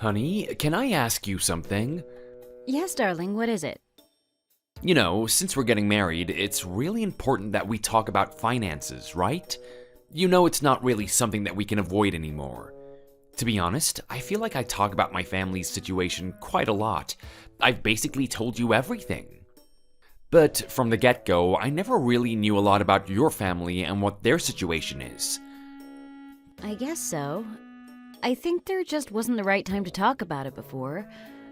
Honey, can I ask you something? Yes, darling, what is it? You know, since we're getting married, it's really important that we talk about finances, right? You know it's not really something that we can avoid anymore. To be honest, I feel like I talk about my family's situation quite a lot. I've basically told you everything. But from the get-go, I never really knew a lot about your family and what their situation is. I guess so. I think there just wasn't the right time to talk about it before.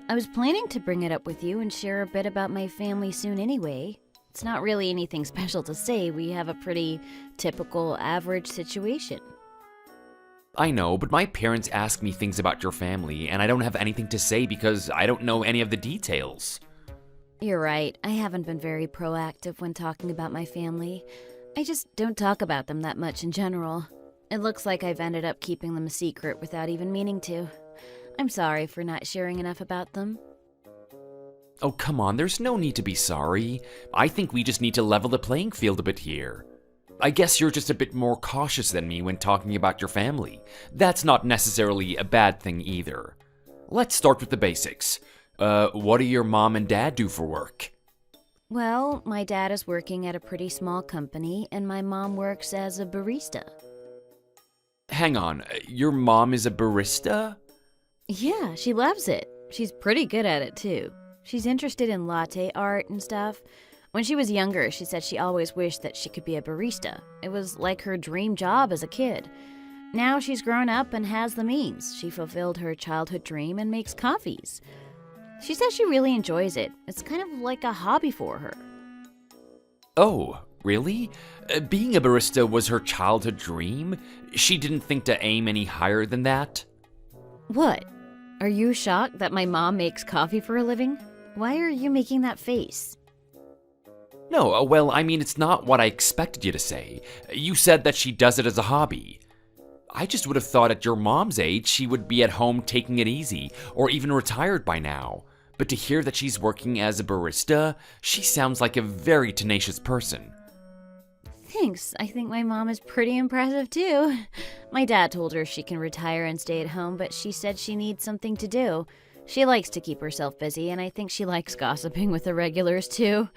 I was planning to bring it up with you and share a bit about my family soon anyway. It's not really anything special to say. We have a pretty typical, average situation. I know, but my parents ask me things about your family, and I don't have anything to say because I don't know any of the details. You're right. I haven't been very proactive when talking about my family. I just don't talk about them that much in general. It looks like I've ended up keeping them a secret without even meaning to. I'm sorry for not sharing enough about them. Oh, come on, there's no need to be sorry. I think we just need to level the playing field a bit here. I guess you're just a bit more cautious than me when talking about your family. That's not necessarily a bad thing either. Let's start with the basics. What do your mom and dad do for work? Well, my dad is working at a pretty small company, and my mom works as a barista. Hang on, your mom is a barista? Yeah, she loves it. She's pretty good at it, too. She's interested in latte art and stuff. When she was younger, she said she always wished that she could be a barista. It was like her dream job as a kid. Now she's grown up and has the means. She fulfilled her childhood dream and makes coffees. She says she really enjoys it. It's kind of like a hobby for her. Oh, really? Being a barista was her childhood dream? She didn't think to aim any higher than that? What? Are you shocked that my mom makes coffee for a living? Why are you making that face? No, well, I mean, it's not what I expected you to say. You said that she does it as a hobby. I just would have thought at your mom's age she would be at home taking it easy, or even retired by now. But to hear that she's working as a barista, she sounds like a very tenacious person. Thanks. I think my mom is pretty impressive too. My dad told her she can retire and stay at home, but she said she needs something to do. She likes to keep herself busy, and I think she likes gossiping with the regulars too.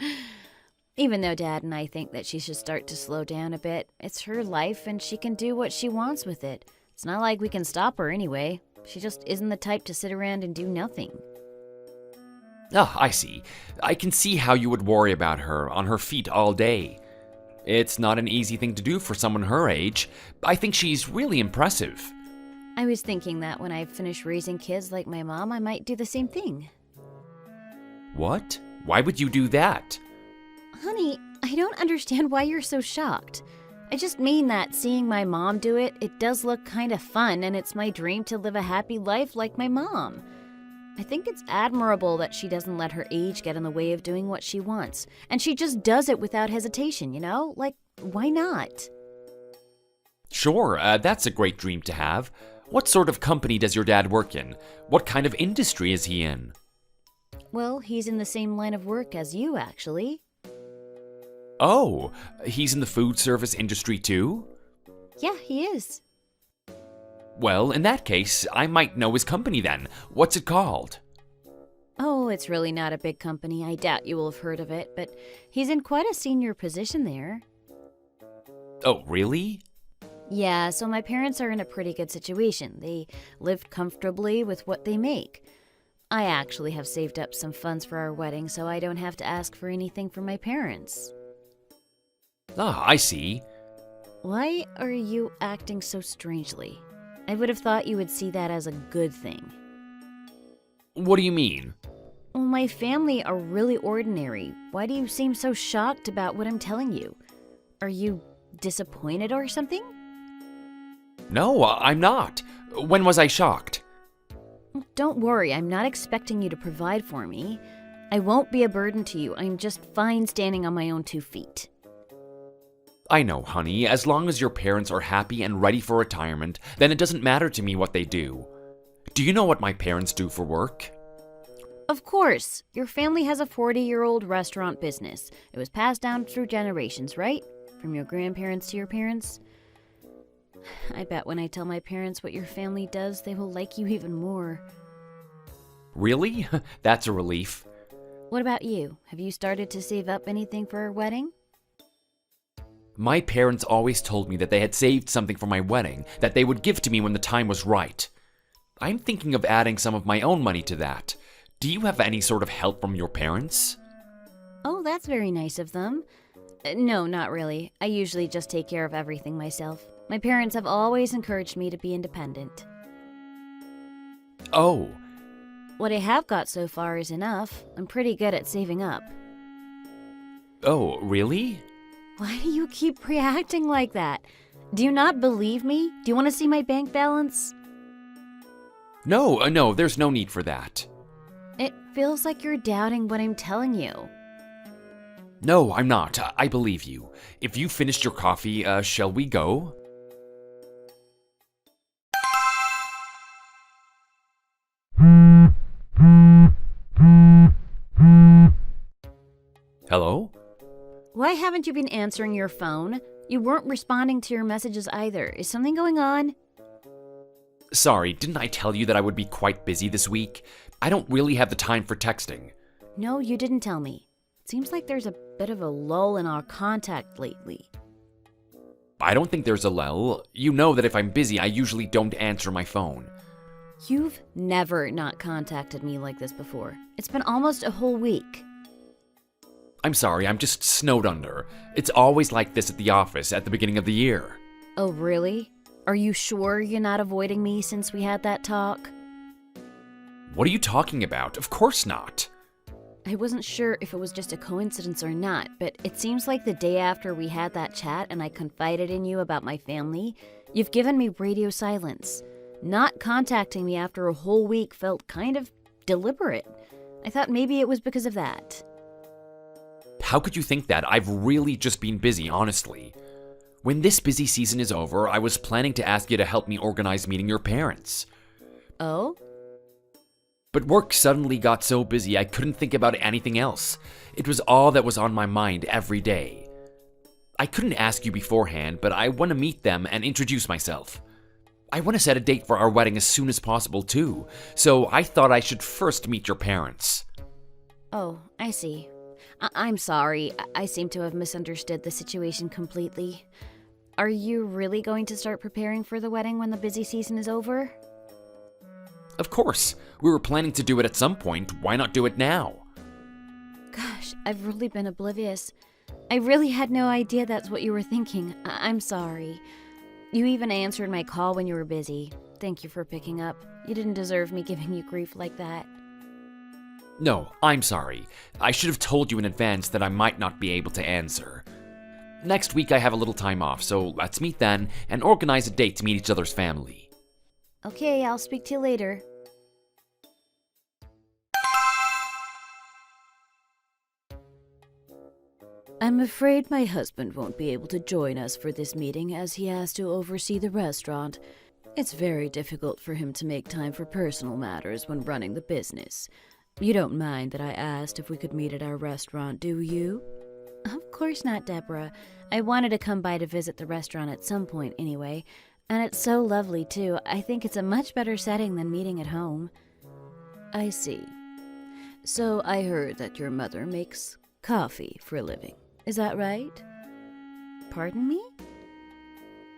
Even though Dad and I think that she should start to slow down a bit, it's her life and she can do what she wants with it. It's not like we can stop her anyway. She just isn't the type to sit around and do nothing. Ah, I see. I can see how you would worry about her on her feet all day. It's not an easy thing to do for someone her age. I think she's really impressive. I was thinking that when I finish raising kids like my mom, I might do the same thing. What? Why would you do that? Honey, I don't understand why you're so shocked. I just mean that seeing my mom do it, it does look kind of fun, and it's my dream to live a happy life like my mom. I think it's admirable that she doesn't let her age get in the way of doing what she wants, and she just does it without hesitation, you know? Like, why not? Sure, that's a great dream to have. What sort of company does your dad work in? What kind of industry is he in? Well, he's in the same line of work as you, actually. Oh, he's in the food service industry too? Yeah, he is. Well, in that case, I might know his company then. What's it called? Oh, it's really not a big company. I doubt you will have heard of it, but he's in quite a senior position there. Oh, really? Yeah, so my parents are in a pretty good situation. They live comfortably with what they make. I actually have saved up some funds for our wedding, so I don't have to ask for anything from my parents. Ah, I see. Why are you acting so strangely? I would have thought you would see that as a good thing. What do you mean? Well, my family are really ordinary. Why do you seem so shocked about what I'm telling you? Are you disappointed or something? No, I'm not. When was I shocked? Don't worry, I'm not expecting you to provide for me. I won't be a burden to you. I'm just fine standing on my own 2 feet. I know, honey. As long as your parents are happy and ready for retirement, then it doesn't matter to me what they do. Do you know what my parents do for work? Of course. Your family has a 40-year-old restaurant business. It was passed down through generations, right? From your grandparents to your parents. I bet when I tell my parents what your family does, they will like you even more. Really? That's a relief. What about you? Have you started to save up anything for our wedding? My parents always told me that they had saved something for my wedding that they would give to me when the time was right. I'm thinking of adding some of my own money to that. Do you have any sort of help from your parents? Oh, that's very nice of them. No, not really. I usually just take care of everything myself. My parents have always encouraged me to be independent. Oh, What I have got so far is enough. I'm pretty good at saving up. oh, really? Why do you keep reacting like that? Do you not believe me? Do you want to see my bank balance? No, there's no need for that. It feels like you're doubting what I'm telling you. No, I'm not. I believe you. If you finished your coffee, shall we go? Hello? Why haven't you been answering your phone? You weren't responding to your messages either. Is something going on? Sorry, didn't I tell you that I would be quite busy this week? I don't really have the time for texting. No, you didn't tell me. It seems like there's a bit of a lull in our contact lately. I don't think there's a lull. You know that if I'm busy, I usually don't answer my phone. You've never not contacted me like this before. It's been almost a whole week. I'm sorry, I'm just snowed under. It's always like this at the office at the beginning of the year. Oh, really? Are you sure you're not avoiding me since we had that talk? What are you talking about? Of course not. I wasn't sure if it was just a coincidence or not, but it seems like the day after we had that chat and I confided in you about my family, you've given me radio silence. Not contacting me after a whole week felt kind of deliberate. I thought maybe it was because of that. How could you think that? I've really just been busy, honestly. When this busy season is over, I was planning to ask you to help me organize meeting your parents. Oh? But work suddenly got so busy I couldn't think about anything else. It was all that was on my mind every day. I couldn't ask you beforehand, but I want to meet them and introduce myself. I want to set a date for our wedding as soon as possible, too, so I thought I should first meet your parents. Oh, I see. I'm sorry. I seem to have misunderstood the situation completely. Are you really going to start preparing for the wedding when the busy season is over? Of course. We were planning to do it at some point. Why not do it now? Gosh, I've really been oblivious. I really had no idea that's what you were thinking. I'm sorry. You even answered my call when you were busy. Thank you for picking up. You didn't deserve me giving you grief like that. No, I'm sorry. I should have told you in advance that I might not be able to answer. Next week I have a little time off, so let's meet then and organize a date to meet each other's family. Okay, I'll speak to you later. I'm afraid my husband won't be able to join us for this meeting as he has to oversee the restaurant. It's very difficult for him to make time for personal matters when running the business. You don't mind that I asked if we could meet at our restaurant, do you? Of course not, Deborah. I wanted to come by to visit the restaurant at some point anyway, and it's so lovely too. I think it's a much better setting than meeting at home. I see. So I heard that your mother makes coffee for a living. Is that right? Pardon me?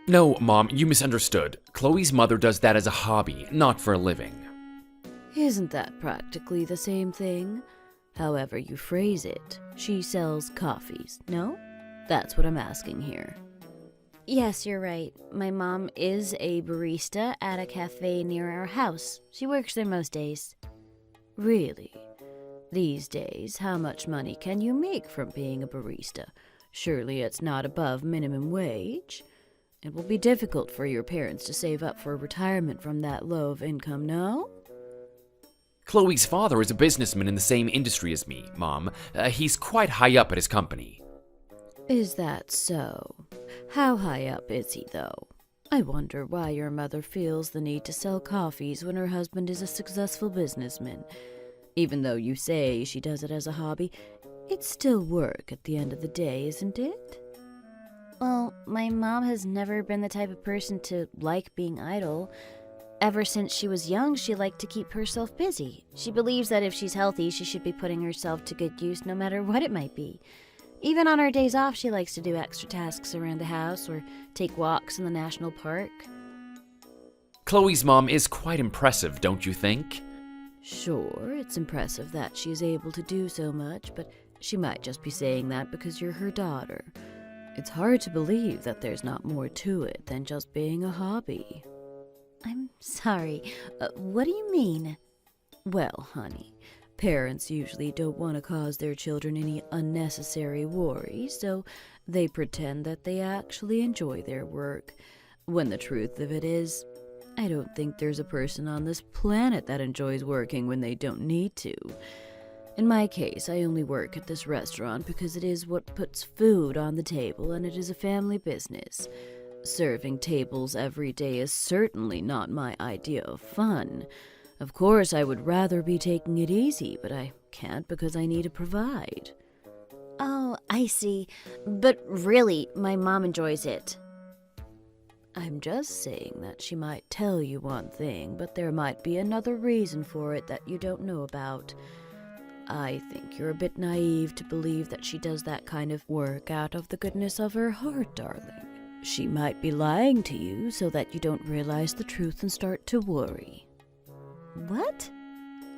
No, Mom, you misunderstood. Chloe's mother does that as a hobby, not for a living. Isn't that practically the same thing? However you phrase it, she sells coffees, no? That's what I'm asking here. Yes, you're right. My mom is a barista at a cafe near our house. She works there most days. Really? These days, how much money can you make from being a barista? Surely it's not above minimum wage. It will be difficult for your parents to save up for retirement from that low of income, no? Chloe's father is a businessman in the same industry as me, Mom. He's quite high up at his company. Is that so? How high up is he, though? I wonder why your mother feels the need to sell coffees when her husband is a successful businessman. Even though you say she does it as a hobby, it's still work at the end of the day, isn't it? Well, my mom has never been the type of person to like being idle. Ever since she was young, she liked to keep herself busy. She believes that if she's healthy, she should be putting herself to good use no matter what it might be. Even on her days off, she likes to do extra tasks around the house or take walks in the national park. Chloe's mom is quite impressive, don't you think? Sure, it's impressive that she's able to do so much, but she might just be saying that because you're her daughter. It's hard to believe that there's not more to it than just being a hobby. I'm sorry, what do you mean? Well, honey, parents usually don't want to cause their children any unnecessary worry, so they pretend that they actually enjoy their work, when the truth of it is, I don't think there's a person on this planet that enjoys working when they don't need to. In my case, I only work at this restaurant because it is what puts food on the table and it is a family business. Serving tables every day is certainly not my idea of fun. Of course, I would rather be taking it easy, but I can't because I need to provide. Oh, I see. But really, my mom enjoys it. I'm just saying that she might tell you one thing, but there might be another reason for it that you don't know about. I think you're a bit naive to believe that she does that kind of work out of the goodness of her heart, darling. She might be lying to you so that you don't realize the truth and start to worry. What?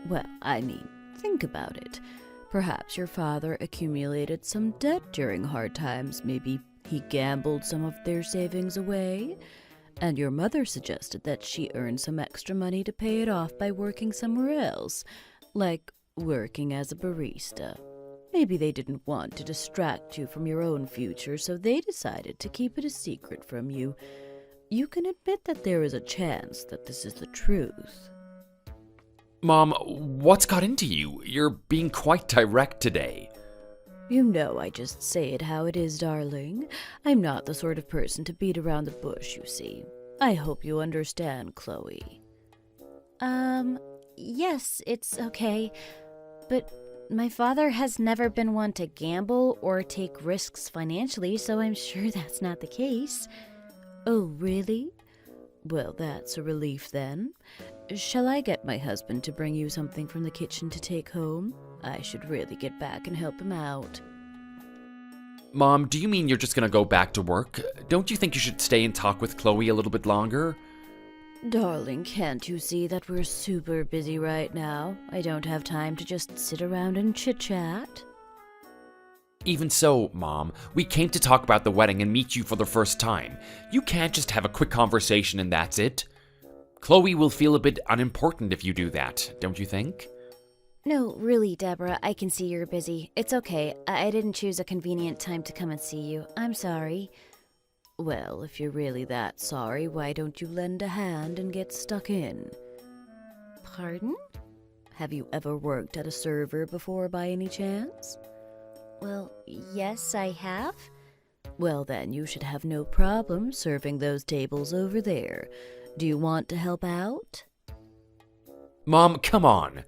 Well, I mean, think about it. Perhaps your father accumulated some debt during hard times. Maybe he gambled some of their savings away. And your mother suggested that she earn some extra money to pay it off by working somewhere else, like working as a barista. Maybe they didn't want to distract you from your own future, so they decided to keep it a secret from you. You can admit that there is a chance that this is the truth. Mom, what's got into you? You're being quite direct today. You know I just say it how it is, darling. I'm not the sort of person to beat around the bush, you see. I hope you understand, Chloe. Yes, it's okay. But my father has never been one to gamble or take risks financially, so I'm sure that's not the case. Oh, really? Well, that's a relief then. Shall I get my husband to bring you something from the kitchen to take home? I should really get back and help him out. Mom, do you mean you're just gonna go back to work? Don't you think you should stay and talk with Chloe a little bit longer? Darling, can't you see that we're super busy right now? I don't have time to just sit around and chit-chat. Even so, Mom, we came to talk about the wedding and meet you for the first time. You can't just have a quick conversation and that's it. Chloe will feel a bit unimportant if you do that, don't you think? No, really, Deborah, I can see you're busy. It's okay. I didn't choose a convenient time to come and see you. I'm sorry. Well, if you're really that sorry, why don't you lend a hand and get stuck in? Pardon? Have you ever worked at a server before by any chance? Well, yes, I have. Well, then you should have no problem serving those tables over there. Do you want to help out? Mom, come on.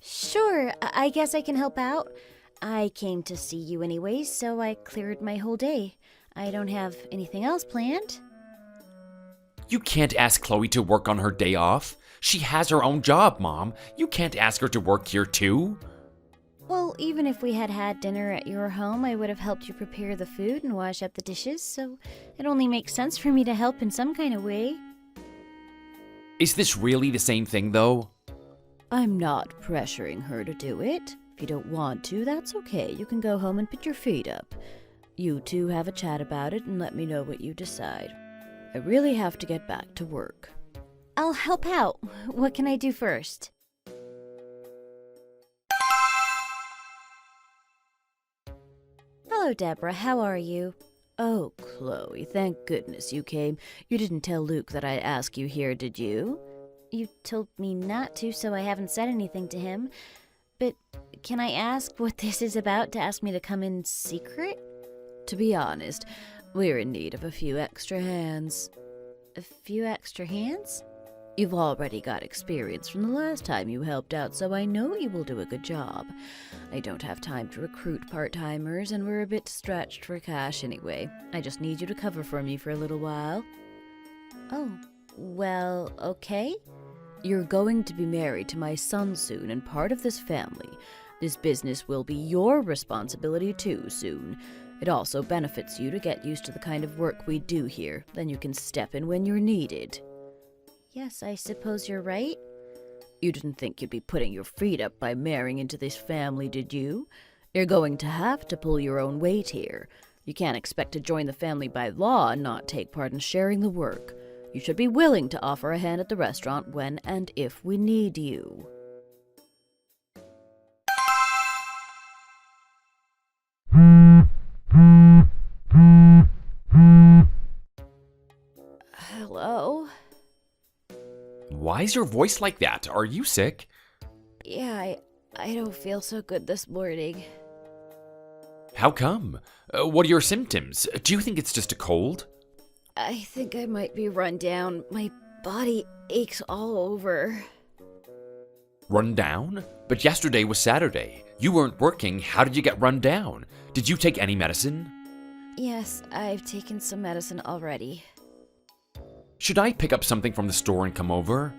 Sure, I guess I can help out. I came to see you anyway, so I cleared my whole day. I don't have anything else planned. You can't ask Chloe to work on her day off. She has her own job, Mom. You can't ask her to work here too. Well, even if we had had dinner at your home, I would have helped you prepare the food and wash up the dishes, so it only makes sense for me to help in some kind of way. Is this really the same thing, though? I'm not pressuring her to do it. If you don't want to, that's okay. You can go home and put your feet up. You two have a chat about it and let me know what you decide. I really have to get back to work. I'll help out. What can I do first? Hello, Deborah. How are you? Oh, Chloe, thank goodness you came. You didn't tell Luke that I'd ask you here, did you? You told me not to, so I haven't said anything to him. But can I ask what this is about to ask me to come in secret? To be honest, we're in need of a few extra hands. A few extra hands? You've already got experience from the last time you helped out, so I know you will do a good job. I don't have time to recruit part-timers, and we're a bit stretched for cash anyway. I just need you to cover for me for a little while. Oh, Well, okay. You're going to be married to my son soon and part of this family. This business will be your responsibility too soon. It also benefits you to get used to the kind of work we do here. Then you can step in when you're needed. Yes, I suppose you're right. You didn't think you'd be putting your feet up by marrying into this family, did you? You're going to have to pull your own weight here. You can't expect to join the family by law and not take part in sharing the work. You should be willing to offer a hand at the restaurant when and if we need you. Hello? Why is your voice like that? Are you sick? Yeah, I don't feel so good this morning. How come? What are your symptoms? Do you think it's just a cold? I think I might be run down. My body aches all over. Run down? But yesterday was Saturday. You weren't working. How did you get run down? Did you take any medicine? Yes, I've taken some medicine already. Should I pick up something from the store and come over?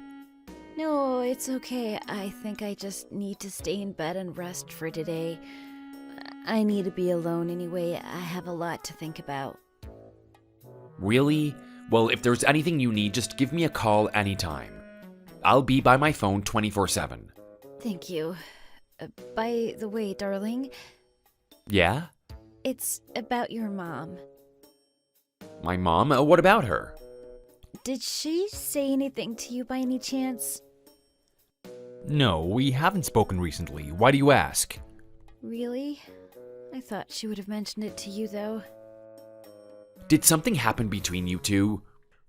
No, it's okay. I think I just need to stay in bed and rest for today. I need to be alone anyway. I have a lot to think about. Really? Well, if there's anything you need, just give me a call anytime. I'll be by my phone 24/7. Thank you. By the way, darling, Yeah? it's about your mom. My mom? What about her? Did she say anything to you by any chance? No, we haven't spoken recently. Why do you ask? Really? I thought she would have mentioned it to you, though. Did something happen between you two?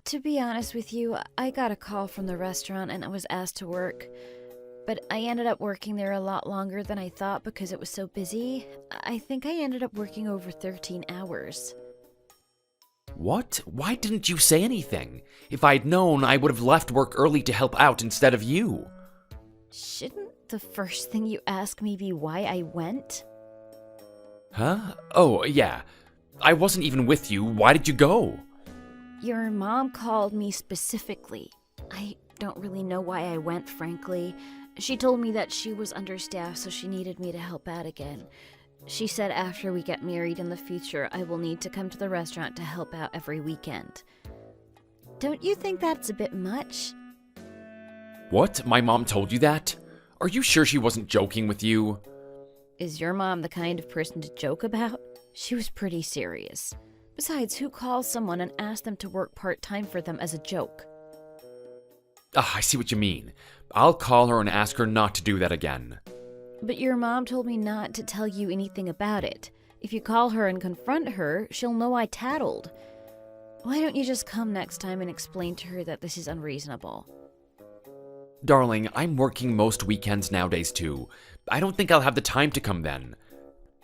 To be honest with you, I got a call from the restaurant and I was asked to work. But I ended up working there a lot longer than I thought because it was so busy. I think I ended up working over 13 hours. What? Why didn't you say anything? If I'd known, I would have left work early to help out instead of you. Shouldn't the first thing you ask me be why I went? Huh? Oh, yeah. I wasn't even with you. Why did you go? Your mom called me specifically. I don't really know why I went, frankly. She told me that she was understaffed, so she needed me to help out again. She said after we get married in the future, I will need to come to the restaurant to help out every weekend. Don't you think that's a bit much? What? My mom told you that? Are you sure she wasn't joking with you? Is your mom the kind of person to joke about? She was pretty serious. Besides, who calls someone and asks them to work part-time for them as a joke? I see what you mean. I'll call her and ask her not to do that again. But your mom told me not to tell you anything about it. If you call her and confront her, she'll know I tattled. Why don't you just come next time and explain to her that this is unreasonable? Darling, I'm working most weekends nowadays too. I don't think I'll have the time to come then.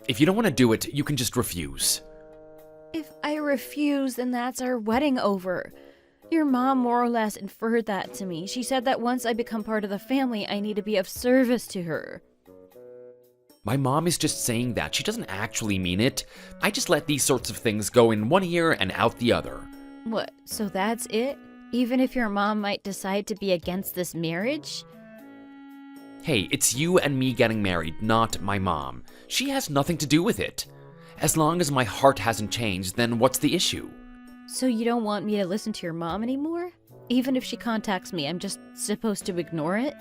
If you don't want to do it, you can just refuse. If I refuse, then that's our wedding over. Your mom more or less inferred that to me. She said that once I become part of the family, I need to be of service to her. My mom is just saying that. She doesn't actually mean it. I just let these sorts of things go in one ear and out the other. What, so that's it? Even if your mom might decide to be against this marriage? Hey, it's you and me getting married, not my mom. She has nothing to do with it. As long as my heart hasn't changed, then what's the issue? So you don't want me to listen to your mom anymore? Even if she contacts me, I'm just supposed to ignore it?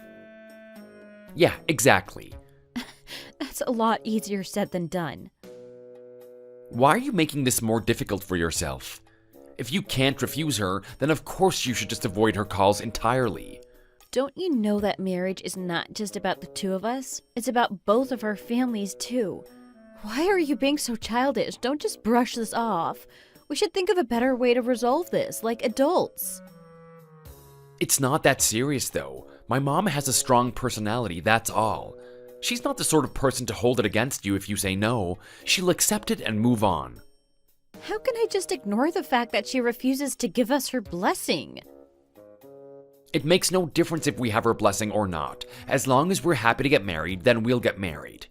Yeah, exactly. That's a lot easier said than done. Why are you making this more difficult for yourself? If you can't refuse her, then of course you should just avoid her calls entirely. Don't you know that marriage is not just about the two of us? It's about both of our families, too. Why are you being so childish? Don't just brush this off. We should think of a better way to resolve this, like adults. It's not that serious, though. My mom has a strong personality, that's all. She's not the sort of person to hold it against you if you say no. She'll accept it and move on. How can I just ignore the fact that she refuses to give us her blessing? It makes no difference if we have her blessing or not. As long as we're happy to get married, then we'll get married.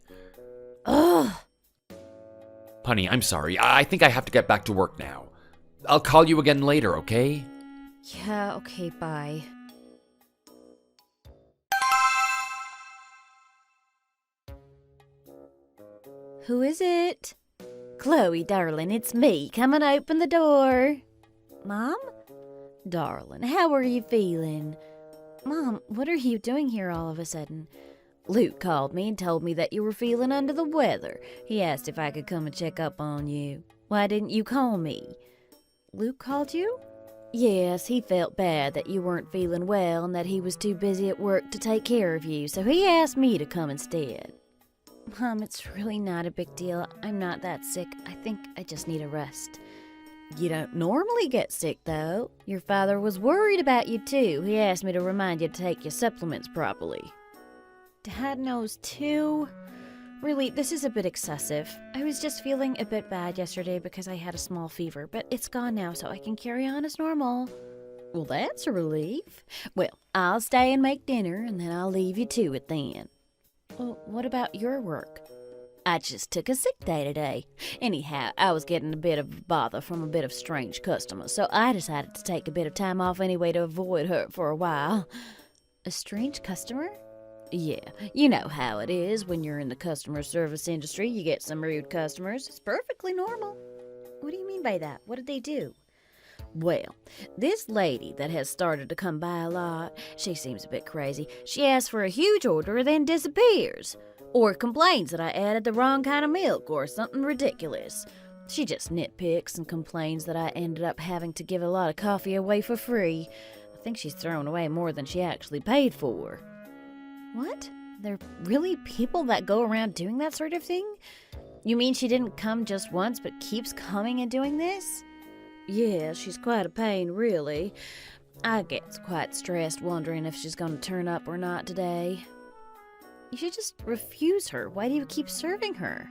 Ugh. Honey, I'm sorry. I think I have to get back to work now. I'll call you again later, okay? Yeah, okay, bye. Who is it? Chloe, darling, it's me. Come and open the door. Mom? Darling, how are you feeling? Mom, what are you doing here all of a sudden? Luke called me and told me that you were feeling under the weather. He asked if I could come and check up on you. Why didn't you call me? Luke called you? Yes, he felt bad that you weren't feeling well and that he was too busy at work to take care of you, so he asked me to come instead. Mom, it's really not a big deal. I'm not that sick. I think I just need a rest. You don't normally get sick, though. Your father was worried about you, too. He asked me to remind you to take your supplements properly. Dad knows, too. Really, this is a bit excessive. I was just feeling a bit bad yesterday because I had a small fever, but it's gone now, so I can carry on as normal. Well, that's a relief. Well, I'll stay and make dinner, and then I'll leave you to it then. Well, what about your work? I just took a sick day today. Anyhow, I was getting a bit of bother from a bit of strange customers, so I decided to take a bit of time off anyway to avoid her for a while. A strange customer? Yeah, you know how it is when you're in the customer service industry. You get some rude customers. It's perfectly normal. What do you mean by that? What did they do? Well, this lady that has started to come by a lot, she seems a bit crazy. She asks for a huge order and then disappears. Or complains that I added the wrong kind of milk or something ridiculous. She just nitpicks and complains that I ended up having to give a lot of coffee away for free. I think she's thrown away more than she actually paid for. What? There are really people that go around doing that sort of thing? You mean she didn't come just once but keeps coming and doing this? Yeah, she's quite a pain, really. I get quite stressed wondering if she's going to turn up or not today. You should just refuse her. Why do you keep serving her?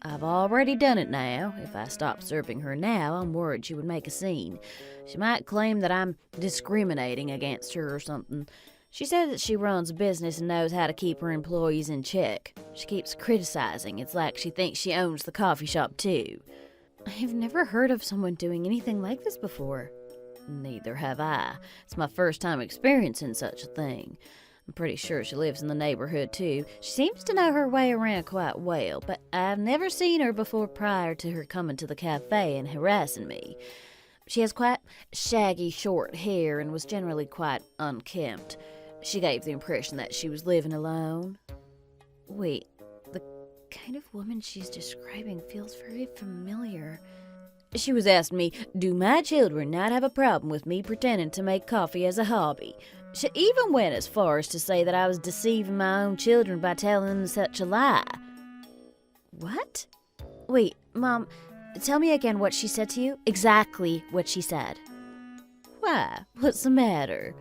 I've already done it now. If I stop serving her now, I'm worried she would make a scene. She might claim that I'm discriminating against her or something. She said that she runs a business and knows how to keep her employees in check. She keeps criticizing. It's like she thinks she owns the coffee shop too. I've never heard of someone doing anything like this before. Neither have I. It's my first time experiencing such a thing. I'm pretty sure she lives in the neighborhood too. She seems to know her way around quite well, but I've never seen her before prior to her coming to the cafe and harassing me. She has quite shaggy short hair and was generally quite unkempt. She gave the impression that she was living alone. Wait, the kind of woman she's describing feels very familiar. She was asking me, do my children not have a problem with me pretending to make coffee as a hobby? She even went as far as to say that I was deceiving my own children by telling them such a lie. What? Wait, Mom, tell me again what she said to you. Exactly what she said. Why? What's the matter?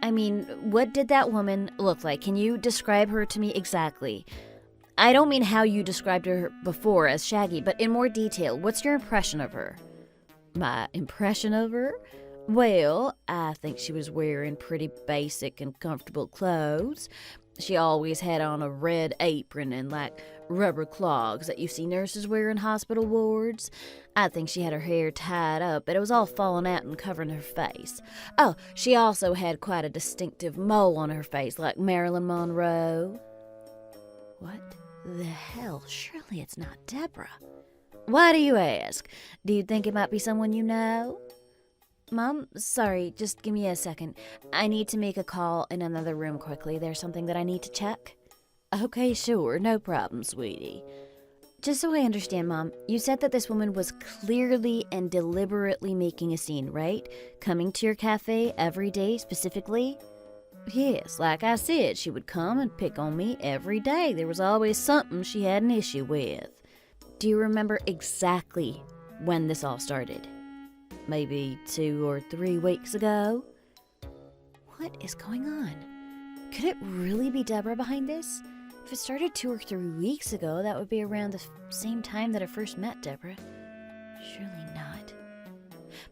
I mean, what did that woman look like? Can you describe her to me exactly? I don't mean how you described her before as Shaggy, but in more detail. What's your impression of her? My impression of her? Well, I think she was wearing pretty basic and comfortable clothes. She always had on a red apron and like rubber clogs that you see nurses wear in hospital wards. I think she had her hair tied up, but it was all falling out and covering her face. Oh, she also had quite a distinctive mole on her face like Marilyn Monroe. What the hell? Surely it's not Deborah. Why do you ask? Do you think it might be someone you know? Mom, sorry, just give me a second. I need to make a call in another room quickly. There's something that I need to check. Okay, sure, no problem, sweetie. Just so I understand, Mom, you said that this woman was clearly and deliberately making a scene, right? Coming to your cafe every day specifically? Yes, like I said, she would come and pick on me every day. There was always something she had an issue with. Do you remember exactly when this all started? Maybe 2 or 3 weeks ago? What is going on? Could it really be Deborah behind this? If it started 2 or 3 weeks ago, that would be around the same time that I first met Deborah. Surely not.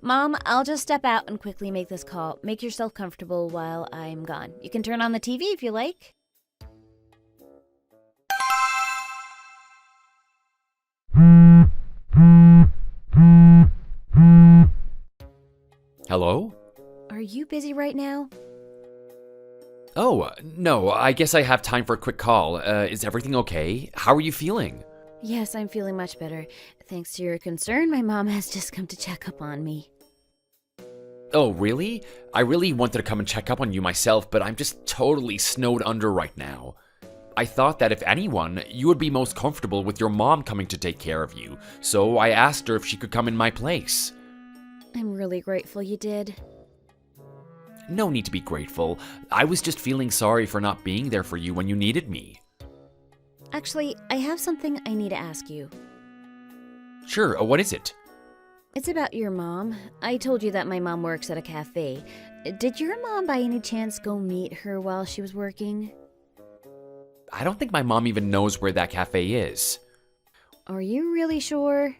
Mom, I'll just step out and quickly make this call. Make yourself comfortable while I'm gone. You can turn on the TV if you like. Hello? you busy right now? Oh, no, I guess I have time for a quick call. Is everything okay? How are you feeling? Yes, I'm feeling much better. Thanks to your concern, my mom has just come to check up on me. Oh, really? I really wanted to come and check up on you myself, but I'm just totally snowed under right now. I thought that if anyone, you would be most comfortable with your mom coming to take care of you, so I asked her if she could come in my place. I'm really grateful you did. No need to be grateful. I was just feeling sorry for not being there for you when you needed me. Actually, I have something I need to ask you. Sure, what is it? It's about your mom. I told you that my mom works at a cafe. Did your mom by any chance go meet her while she was working? I don't think my mom even knows where that cafe is. Are you really sure?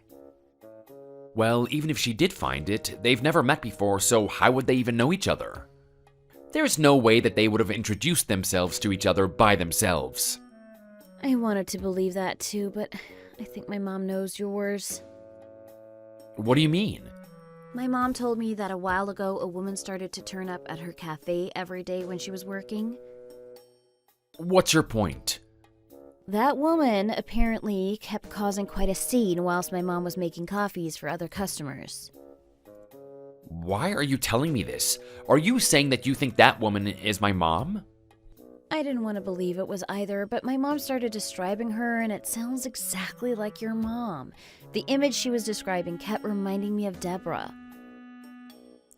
Well, even if she did find it, they've never met before, so how would they even know each other? There's no way that they would have introduced themselves to each other by themselves. I wanted to believe that too, but I think my mom knows yours. What do you mean? My mom told me that a while ago a woman started to turn up at her cafe every day when she was working. What's your point? That woman apparently kept causing quite a scene whilst my mom was making coffees for other customers. Why are you telling me this? Are you saying that you think that woman is my mom? I didn't want to believe it was either, but my mom started describing her and it sounds exactly like your mom. The image she was describing kept reminding me of Deborah.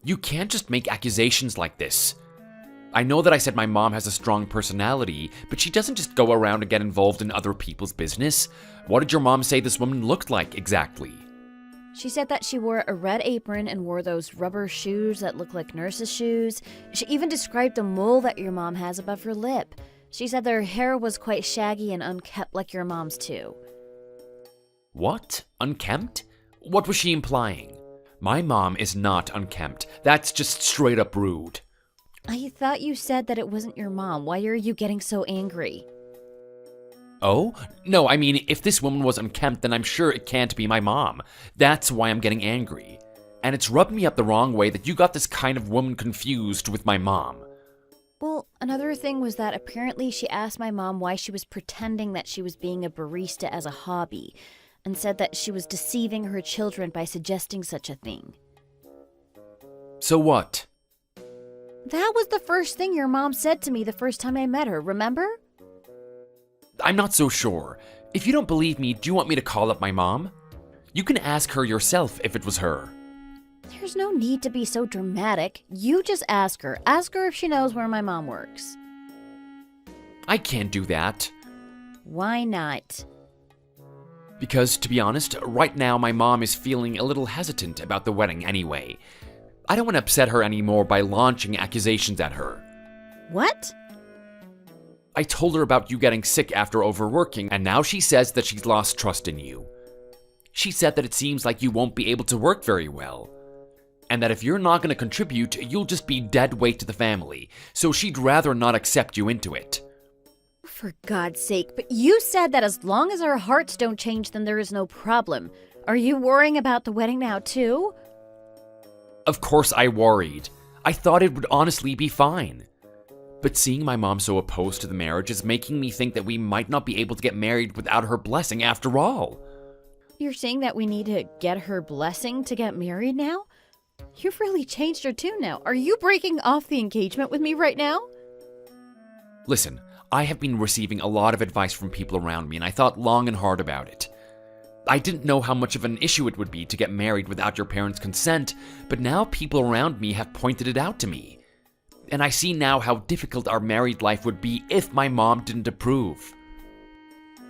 You can't just make accusations like this. I know that I said my mom has a strong personality, but she doesn't just go around and get involved in other people's business. What did your mom say this woman looked like exactly? She said that she wore a red apron and wore those rubber shoes that look like nurses' shoes. She even described the mole that your mom has above her lip. She said their hair was quite shaggy and unkempt like your mom's too. What? Unkempt? What was she implying? My mom is not unkempt. That's just straight up rude. I thought you said that it wasn't your mom. Why are you getting so angry? Oh? No, I mean, if this woman was unkempt, then I'm sure it can't be my mom. That's why I'm getting angry. And it's rubbed me up the wrong way that you got this kind of woman confused with my mom. Well, another thing was that apparently she asked my mom why she was pretending that she was being a barista as a hobby, and said that she was deceiving her children by suggesting such a thing. So what? That was the first thing your mom said to me the first time I met her, remember? I'm not so sure. If you don't believe me, do you want me to call up my mom? You can ask her yourself if it was her. There's no need to be so dramatic. You just ask her. Ask her if she knows where my mom works. I can't do that. Why not? Because, to be honest, right now my mom is feeling a little hesitant about the wedding anyway. I don't want to upset her anymore by launching accusations at her. What? I told her about you getting sick after overworking, and now she says that she's lost trust in you. She said that it seems like you won't be able to work very well, and that if you're not going to contribute, you'll just be dead weight to the family, so she'd rather not accept you into it. For God's sake, but you said that as long as our hearts don't change, then there is no problem. Are you worrying about the wedding now, too? Of course I worried. I thought it would honestly be fine. But seeing my mom so opposed to the marriage is making me think that we might not be able to get married without her blessing after all. You're saying that we need to get her blessing to get married now? You've really changed your tune now. Are you breaking off the engagement with me right now? Listen, I have been receiving a lot of advice from people around me, and I thought long and hard about it. I didn't know how much of an issue it would be to get married without your parents' consent, but now people around me have pointed it out to me. And I see now how difficult our married life would be if my mom didn't approve.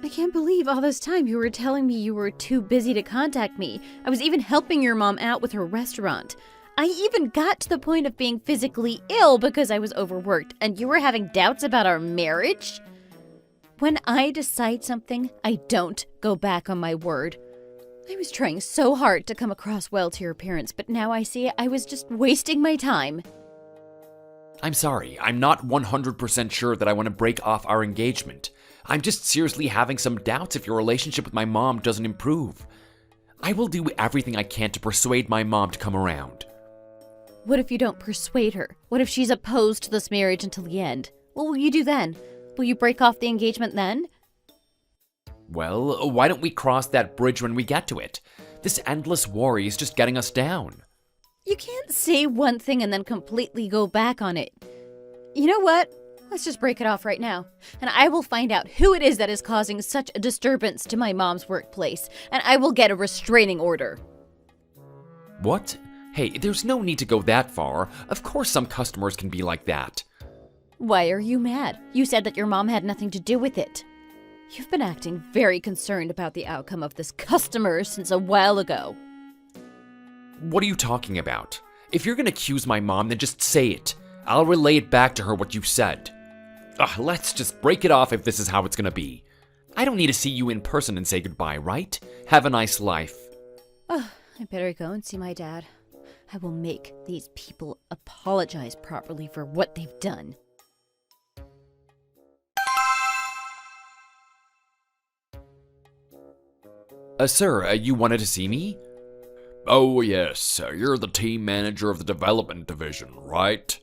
I can't believe all this time you were telling me you were too busy to contact me. I was even helping your mom out with her restaurant. I even got to the point of being physically ill because I was overworked, and you were having doubts about our marriage? When I decide something, I don't go back on my word. I was trying so hard to come across well to your parents, but now I see I was just wasting my time. I'm sorry, I'm not 100% sure that I want to break off our engagement. I'm just seriously having some doubts if your relationship with my mom doesn't improve. I will do everything I can to persuade my mom to come around. What if you don't persuade her? What if she's opposed to this marriage until the end? What will you do then? Will you break off the engagement then? Well, why don't we cross that bridge when we get to it? This endless worry is just getting us down. You can't say one thing and then completely go back on it. You know what? Let's just break it off right now. And I will find out who it is that is causing such a disturbance to my mom's workplace. And I will get a restraining order. What? Hey, there's no need to go that far. Of course some customers can be like that. Why are you mad? You said that your mom had nothing to do with it. You've been acting very concerned about the outcome of this customer since a while ago. What are you talking about? If you're gonna accuse my mom, then just say it. I'll relay it back to her what you said. Let's just break it off if this is how it's gonna be. I don't need to see you in person and say goodbye, right? Have a nice life. I better go and see my dad. I will make these people apologize properly for what they've done. Sir, you wanted to see me? Oh, yes, you're the team manager of the development division, right?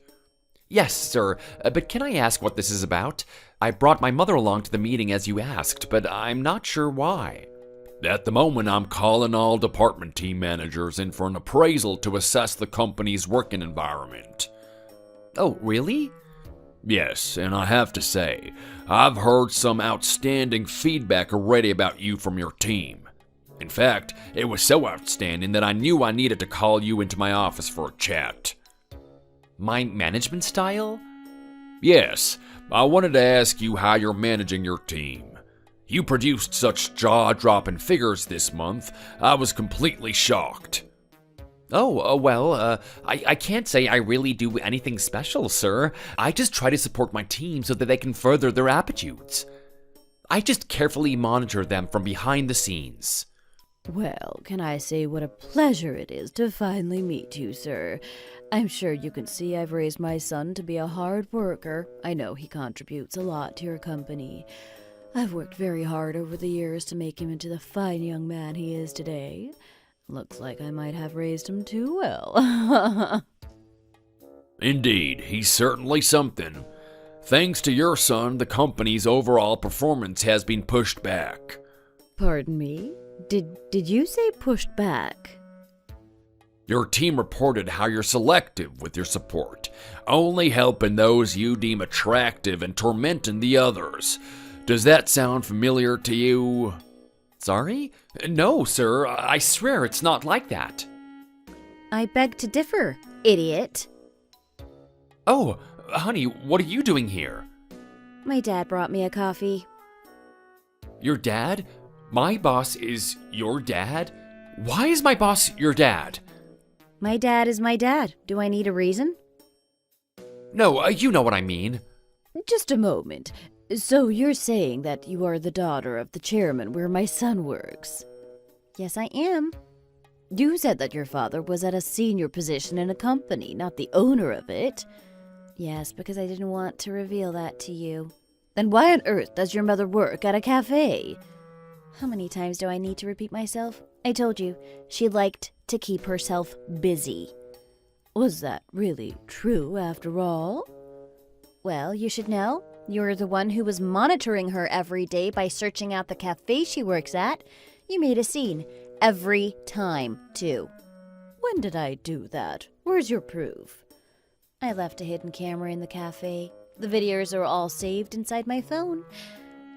Yes, sir, but can I ask what this is about? I brought my mother along to the meeting as you asked, but I'm not sure why. At the moment, I'm calling all department team managers in for an appraisal to assess the company's working environment. Oh, really? Yes, and I have to say, I've heard some outstanding feedback already about you from your team. In fact, it was so outstanding that I knew I needed to call you into my office for a chat. My management style? Yes, I wanted to ask you how you're managing your team. You produced such jaw-dropping figures this month, I was completely shocked. I can't say I really do anything special, sir. I just try to support my team so that they can further their aptitudes. I just carefully monitor them from behind the scenes. Well, can I say what a pleasure it is to finally meet you, sir? I'm sure you can see I've raised my son to be a hard worker. I know he contributes a lot to your company. I've worked very hard over the years to make him into the fine young man he is today. Looks like I might have raised him too well. Indeed, he's certainly something. Thanks to your son, the company's overall performance has been pushed back. Pardon me? Did you say pushed back? Your team reported how you're selective with your support, only helping those you deem attractive and tormenting the others. Does that sound familiar to you? Sorry? No, sir, I swear it's not like that. I beg to differ, idiot. Oh, honey, what are you doing here? My dad brought me a coffee. Your dad? My boss is your dad? Why is my boss your dad? My dad is my dad. Do I need a reason? No, you know what I mean. Just a moment. So you're saying that you are the daughter of the chairman where my son works? Yes, I am. You said that your father was at a senior position in a company, not the owner of it. Yes, because I didn't want to reveal that to you. Then why on earth does your mother work at a cafe? How many times do I need to repeat myself? I told you, she liked to keep herself busy. Was that really true after all? Well, you should know. You're the one who was monitoring her every day by searching out the cafe she works at. You made a scene. Every time, too. When did I do that? Where's your proof? I left a hidden camera in the cafe. The videos are all saved inside my phone.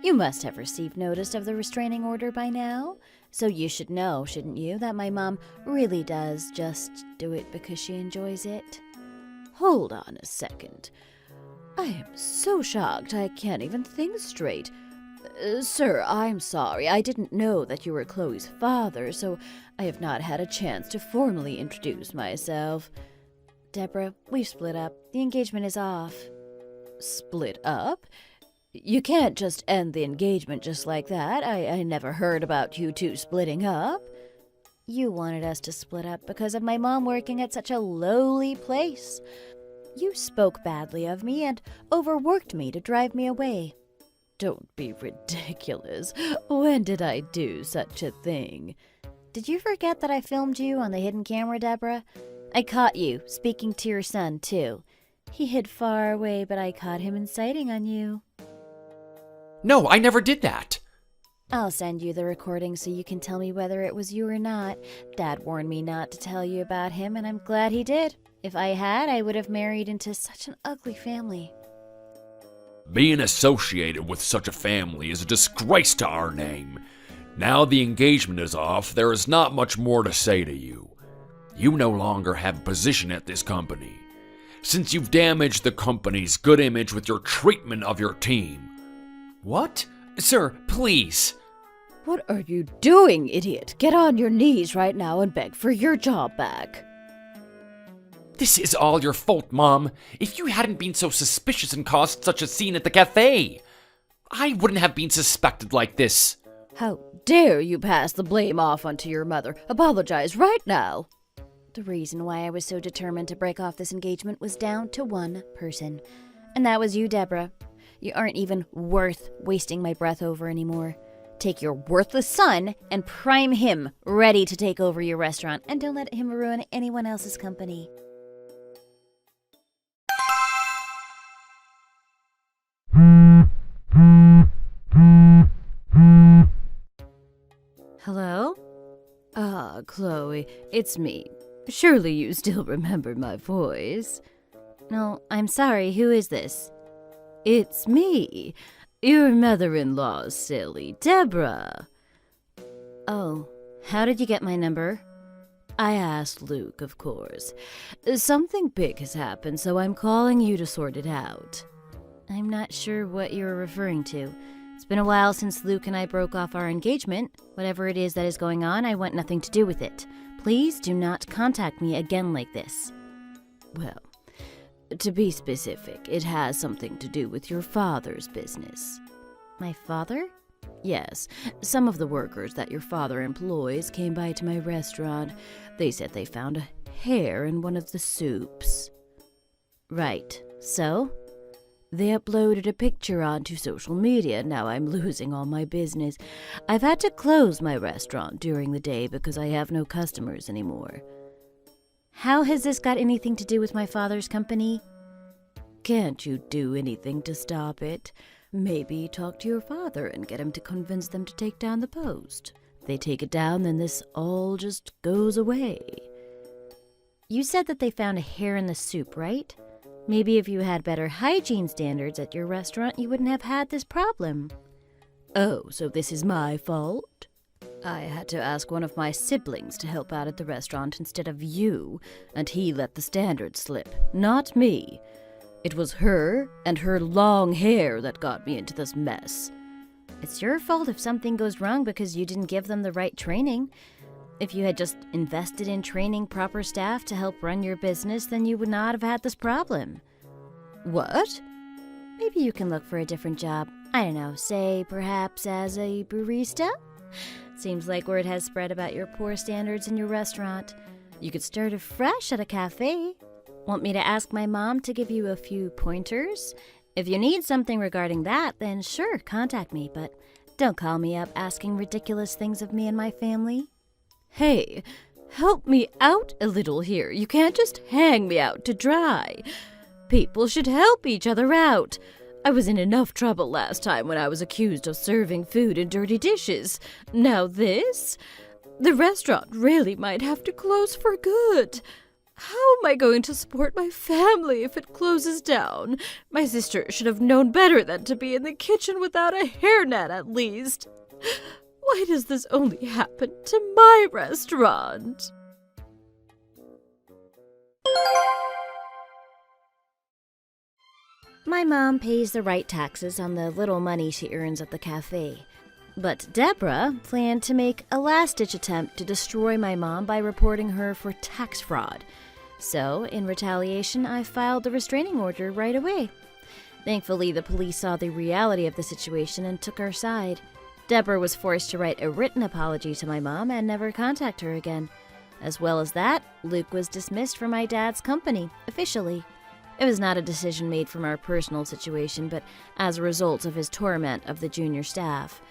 You must have received notice of the restraining order by now. So you should know, shouldn't you, that my mom really does just do it because she enjoys it? Hold on a second. I am so shocked I can't even think straight. Sir, I'm sorry. I didn't know that you were Chloe's father, so I have not had a chance to formally introduce myself. Deborah, we've split up. The engagement is off. Split up? You can't just end the engagement just like that. I never heard about you two splitting up. You wanted us to split up because of my mom working at such a lowly place. You spoke badly of me and overworked me to drive me away. Don't be ridiculous. When did I do such a thing? Did you forget that I filmed you on the hidden camera, Deborah? I caught you speaking to your son, too. He hid far away, but I caught him inciting on you. No, I never did that. I'll send you the recording so you can tell me whether it was you or not. Dad warned me not to tell you about him, and I'm glad he did. If I had, I would have married into such an ugly family. Being associated with such a family is a disgrace to our name. Now the engagement is off, there is not much more to say to you. You no longer have a position at this company, since you've damaged the company's good image with your treatment of your team. What? Sir, please. What are you doing, idiot? Get on your knees right now and beg for your job back. This is all your fault, Mom. If you hadn't been so suspicious and caused such a scene at the cafe, I wouldn't have been suspected like this. How dare you pass the blame off onto your mother? Apologize right now. The reason why I was so determined to break off this engagement was down to one person. And that was you, Deborah. You aren't even worth wasting my breath over anymore. Take your worthless son and prime him ready to take over your restaurant, and don't let him ruin anyone else's company. Hello? Ah, Chloe, it's me. Surely you still remember my voice. No, I'm sorry. Who is this? It's me, your mother-in-law's silly Deborah. Oh, how did you get my number? I asked Luke, of course. Something big has happened, so I'm calling you to sort it out. I'm not sure what you're referring to. It's been a while since Luke and I broke off our engagement. Whatever it is that is going on, I want nothing to do with it. Please do not contact me again like this. Well, to be specific, it has something to do with your father's business. My father? Yes, some of the workers that your father employs came by to my restaurant. They said they found a hair in one of the soups. Right. So? They uploaded a picture onto social media. Now I'm losing all my business. I've had to close my restaurant during the day because I have no customers anymore. How has this got anything to do with my father's company? Can't you do anything to stop it? Maybe talk to your father and get him to convince them to take down the post. If they take it down, then this all just goes away. You said that they found a hair in the soup, right? Maybe if you had better hygiene standards at your restaurant, you wouldn't have had this problem. Oh, so this is my fault? I had to ask one of my siblings to help out at the restaurant instead of you, and he let the standards slip, not me. It was her and her long hair that got me into this mess. It's your fault if something goes wrong because you didn't give them the right training. If you had just invested in training proper staff to help run your business, then you would not have had this problem. What? Maybe you can look for a different job. I don't know, say perhaps as a barista? Seems like word has spread about your poor standards in your restaurant. You could start afresh at a cafe. Want me to ask my mom to give you a few pointers? If you need something regarding that, then sure, contact me, but don't call me up asking ridiculous things of me and my family. Hey, help me out a little here. You can't just hang me out to dry. People should help each other out. I was in enough trouble last time when I was accused of serving food in dirty dishes. Now this? The restaurant really might have to close for good. How am I going to support my family if it closes down? My sister should have known better than to be in the kitchen without a hairnet at least. Why does this only happen to my restaurant? My mom pays the right taxes on the little money she earns at the cafe. But Deborah planned to make a last-ditch attempt to destroy my mom by reporting her for tax fraud. So, in retaliation, I filed the restraining order right away. Thankfully, the police saw the reality of the situation and took our side. Deborah was forced to write a written apology to my mom and never contact her again. As well as that, Luke was dismissed from my dad's company, officially. It was not a decision made from our personal situation, but as a result of his torment of the junior staff.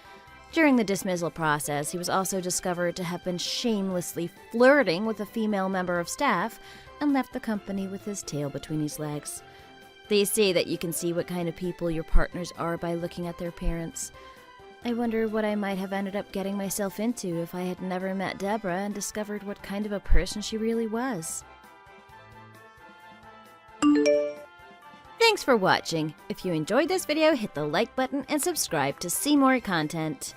During the dismissal process, he was also discovered to have been shamelessly flirting with a female member of staff, and left the company with his tail between his legs. They say that you can see what kind of people your partners are by looking at their appearance. I wonder what I might have ended up getting myself into if I had never met Deborah and discovered what kind of a person she really was. Thanks for watching. If you enjoyed this video, hit the like button and subscribe to see more content.